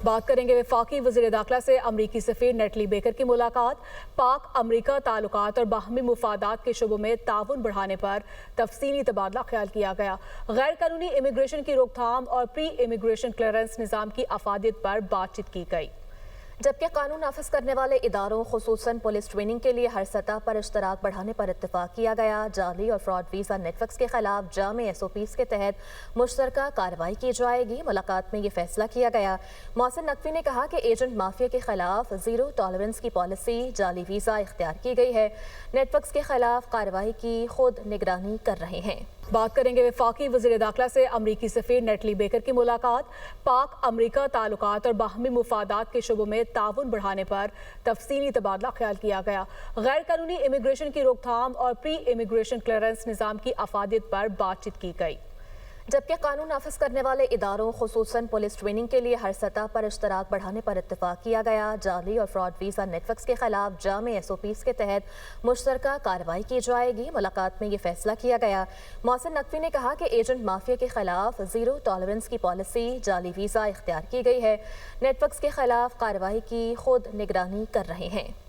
बात करेंगे वफाकी वज़ीर दाखिला से अमरीकी सफ़ीर नेटली बेकर की मुलाकात। पाक अमरीका ताल्लुकात और बाहमी मुफादात के शुबों में ताउन बढ़ाने पर तफसीली तबादला ख्याल किया गया। गैर कानूनी इमिग्रेशन की रोकथाम और प्री इमिग्रेशन क्लियरेंस निज़ाम की अफादियत पर बातचीत की गई। जबकि कानून नाफिज करने वाले इदारों खुसूसन पुलिस ट्रेनिंग के लिए हर सतह पर इश्तराक बढ़ाने पर इत्तेफाक किया गया। जाली और फ्रॉड वीज़ा नेटवर्क्स के खिलाफ जामे SOPs के तहत मुश्तरका कार्रवाई की जाएगी। मुलाकात में ये फैसला किया गया। मोहसिन नकवी ने कहा कि एजेंट माफिया के खिलाफ ज़ीरो टॉलरेंस की पॉलिसी जाली वीज़ा इख्तियार की गई है। नेटवर्क्स के खिलाफ कार्रवाई की खुद निगरानी कर रहे हैं। बात करेंगे वफाकी वज़ीर दाखिला से अमरीकी सफ़ीर नेटली बेकर की मुलाकात। पाक अमरीका ताल्लुकात और बाहमी मुफादात के शुबों में ताउन बढ़ाने पर तफसीली तबादला ख्याल किया गया। गैर कानूनी इमिग्रेशन की रोकथाम और प्री इमिग्रेशन क्लियरेंस निज़ाम की अफादियत पर बातचीत की गई। जबकि कानून नाफिज करने वाले इदारों खुसूसन पुलिस ट्रेनिंग के लिए हर सतह पर इश्तराक बढ़ाने पर इत्तेफाक किया गया। जाली और फ्रॉड वीज़ा नेटवर्क्स के खिलाफ जामे SOPs के तहत मुश्तरका कार्रवाई की जाएगी। मुलाकात में ये फैसला किया गया। मोहसिन नकवी ने कहा कि एजेंट माफिया के खिलाफ ज़ीरो टॉलरेंस की पॉलिसी जाली वीज़ा इख्तियार की गई है। नेटवर्क्स के खिलाफ कार्रवाई की खुद निगरानी कर रहे हैं।